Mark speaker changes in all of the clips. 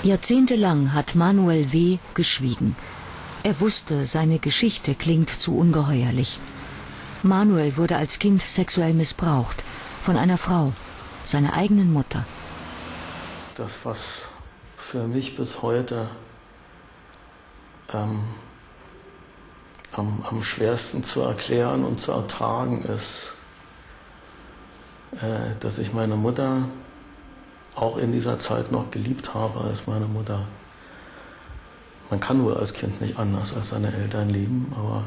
Speaker 1: Jahrzehntelang hat Manuel W. geschwiegen. Er wusste, seine Geschichte klingt zu ungeheuerlich. Manuel wurde als Kind sexuell missbraucht von einer Frau, seiner eigenen Mutter.
Speaker 2: Das, was für mich bis heute am schwersten zu erklären und zu ertragen ist, dass ich meine Mutter auch in dieser Zeit noch geliebt habe als meine Mutter. Man kann wohl als Kind nicht anders als seine Eltern lieben, aber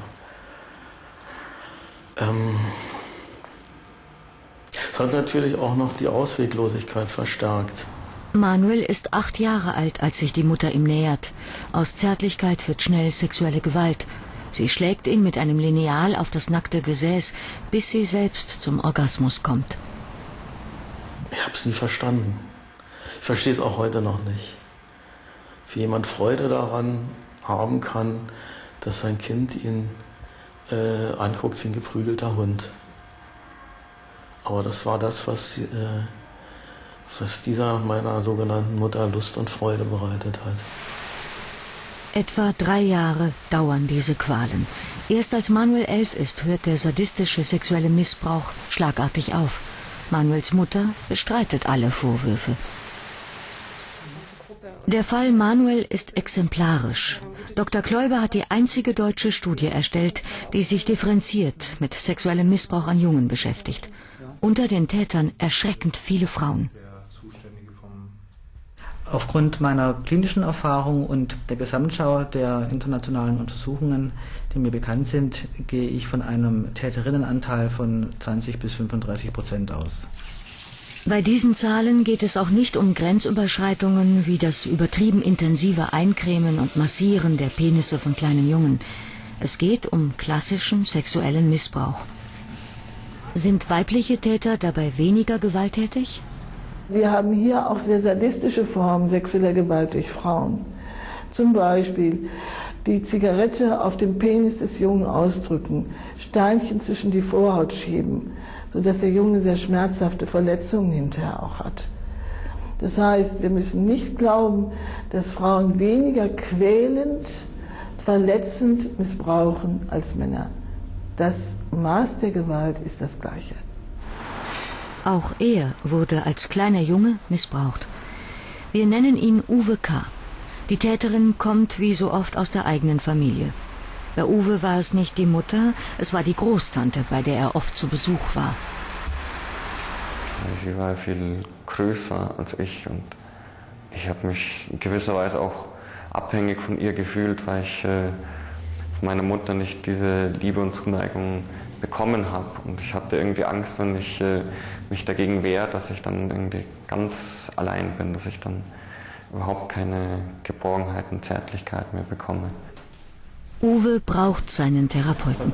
Speaker 2: es hat natürlich auch noch die Ausweglosigkeit verstärkt.
Speaker 1: Manuel ist 8 Jahre alt, als sich die Mutter ihm nähert. Aus Zärtlichkeit wird schnell sexuelle Gewalt. Sie schlägt ihn mit einem Lineal auf das nackte Gesäß, bis sie selbst zum Orgasmus kommt.
Speaker 2: Ich habe es nie verstanden. Ich verstehe es auch heute noch nicht. Wie jemand Freude daran haben kann, dass sein Kind ihn anguckt wie ein geprügelter Hund. Aber das war das, was dieser meiner sogenannten Mutter Lust und Freude bereitet hat.
Speaker 1: Etwa 3 Jahre dauern diese Qualen. Erst als Manuel 11 ist, hört der sadistische sexuelle Missbrauch schlagartig auf. Manuels Mutter bestreitet alle Vorwürfe. Der Fall Manuel ist exemplarisch. Dr. Kläuber hat die einzige deutsche Studie erstellt, die sich differenziert mit sexuellem Missbrauch an Jungen beschäftigt. Unter den Tätern erschreckend viele Frauen.
Speaker 3: Aufgrund meiner klinischen Erfahrung und der Gesamtschau der internationalen Untersuchungen, die mir bekannt sind, gehe ich von einem Täterinnenanteil von 20–35% aus.
Speaker 1: Bei diesen Zahlen geht es auch nicht um Grenzüberschreitungen wie das übertrieben intensive Eincremen und Massieren der Penisse von kleinen Jungen. Es geht um klassischen sexuellen Missbrauch. Sind weibliche Täter dabei weniger gewalttätig?
Speaker 4: Wir haben hier auch sehr sadistische Formen sexueller Gewalt durch Frauen. Zum Beispiel die Zigarette auf dem Penis des Jungen ausdrücken, Steinchen zwischen die Vorhaut schieben, sodass der Junge sehr schmerzhafte Verletzungen hinterher auch hat. Das heißt, wir müssen nicht glauben, dass Frauen weniger quälend, verletzend missbrauchen als Männer. Das Maß der Gewalt ist das gleiche.
Speaker 1: Auch er wurde als kleiner Junge missbraucht. Wir nennen ihn Uwe K. Die Täterin kommt wie so oft aus der eigenen Familie. Bei Uwe war es nicht die Mutter, es war die Großtante, bei der er oft zu Besuch war.
Speaker 5: Sie war viel größer als ich und ich habe mich in gewisser Weise auch abhängig von ihr gefühlt, weil ich von meiner Mutter nicht diese Liebe und Zuneigung bekommen habe. Und ich hatte irgendwie Angst, wenn ich mich dagegen wehre, dass ich dann irgendwie ganz allein bin, dass ich dann überhaupt keine Geborgenheit und Zärtlichkeit mehr bekomme.
Speaker 1: Uwe braucht seinen Therapeuten.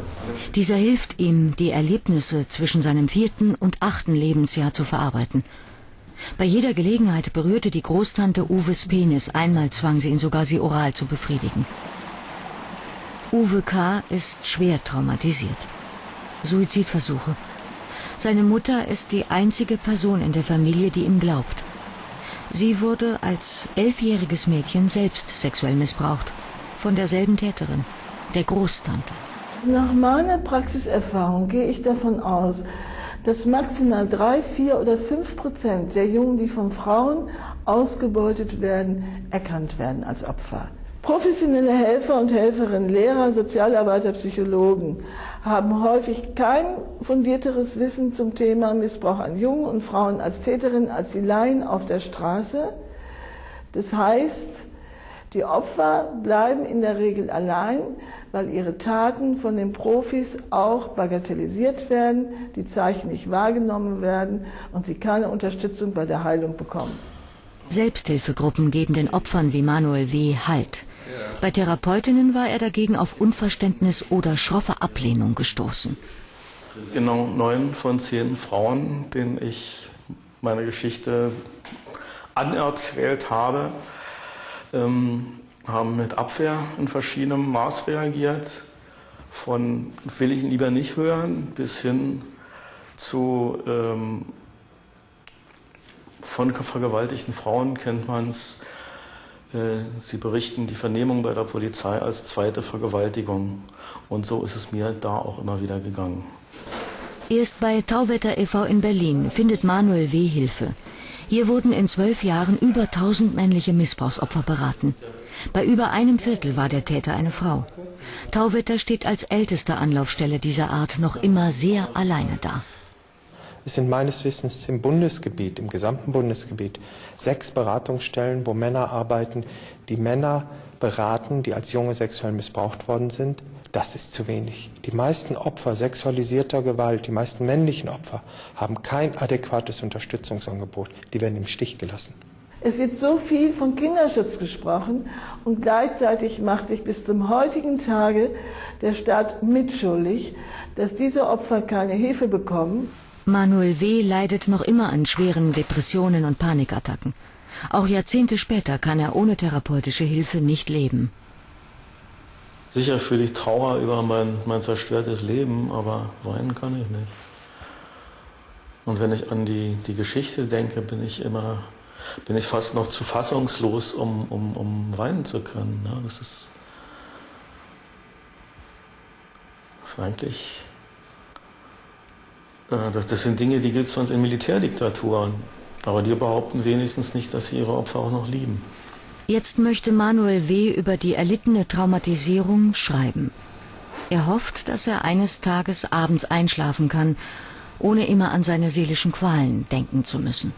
Speaker 1: Dieser hilft ihm, die Erlebnisse zwischen seinem 4. und 8. Lebensjahr zu verarbeiten. Bei jeder Gelegenheit berührte die Großtante Uwes Penis, einmal zwang sie ihn sogar, sie oral zu befriedigen. Uwe K. ist schwer traumatisiert. Suizidversuche. Seine Mutter ist die einzige Person in der Familie, die ihm glaubt. Sie wurde als 11-jähriges Mädchen selbst sexuell missbraucht. Von derselben Täterin, der Großtante.
Speaker 4: Nach meiner Praxiserfahrung gehe ich davon aus, dass maximal 3, 4 oder 5% der Jungen, die von Frauen ausgebeutet werden, erkannt werden als Opfer. Professionelle Helfer und Helferinnen, Lehrer, Sozialarbeiter, Psychologen haben häufig kein fundierteres Wissen zum Thema Missbrauch an Jungen und Frauen als Täterinnen als die Laien auf der Straße. Das heißt, die Opfer bleiben in der Regel allein, weil ihre Taten von den Profis auch bagatellisiert werden, die Zeichen nicht wahrgenommen werden und sie keine Unterstützung bei der Heilung bekommen.
Speaker 1: Selbsthilfegruppen geben den Opfern wie Manuel W. Halt. Bei Therapeutinnen war er dagegen auf Unverständnis oder schroffe Ablehnung gestoßen.
Speaker 2: Genau 9 von 10 Frauen, denen ich meine Geschichte anerzählt habe, haben mit Abwehr in verschiedenem Maß reagiert. Von will ich lieber nicht hören bis hin zu von vergewaltigten Frauen kennt man es, Sie berichten die Vernehmung bei der Polizei als zweite Vergewaltigung. Und so ist es mir da auch immer wieder gegangen.
Speaker 1: Erst bei Tauwetter e.V. in Berlin findet Manuel W. Hilfe. Hier wurden in 12 Jahren über 1000 männliche Missbrauchsopfer beraten. Bei über einem Viertel war der Täter eine Frau. Tauwetter steht als älteste Anlaufstelle dieser Art noch immer sehr alleine da.
Speaker 6: Es sind meines Wissens im Bundesgebiet, im gesamten Bundesgebiet, 6 Beratungsstellen, wo Männer arbeiten, die Männer beraten, die als Junge sexuell missbraucht worden sind. Das ist zu wenig. Die meisten Opfer sexualisierter Gewalt, die meisten männlichen Opfer, haben kein adäquates Unterstützungsangebot. Die werden im Stich gelassen.
Speaker 4: Es wird so viel von Kinderschutz gesprochen und gleichzeitig macht sich bis zum heutigen Tage der Staat mitschuldig, dass diese Opfer keine Hilfe bekommen.
Speaker 1: Manuel W. leidet noch immer an schweren Depressionen und Panikattacken. Auch Jahrzehnte später kann er ohne therapeutische Hilfe nicht leben.
Speaker 2: Sicher fühle ich Trauer über mein zerstörtes Leben, aber weinen kann ich nicht. Und wenn ich an die Geschichte denke, bin ich fast noch zu fassungslos, um weinen zu können. Ja, das ist eigentlich... Das sind Dinge, die gibt es sonst in Militärdiktaturen. Aber die behaupten wenigstens nicht, dass sie ihre Opfer auch noch lieben.
Speaker 1: Jetzt möchte Manuel W. über die erlittene Traumatisierung schreiben. Er hofft, dass er eines Tages abends einschlafen kann, ohne immer an seine seelischen Qualen denken zu müssen.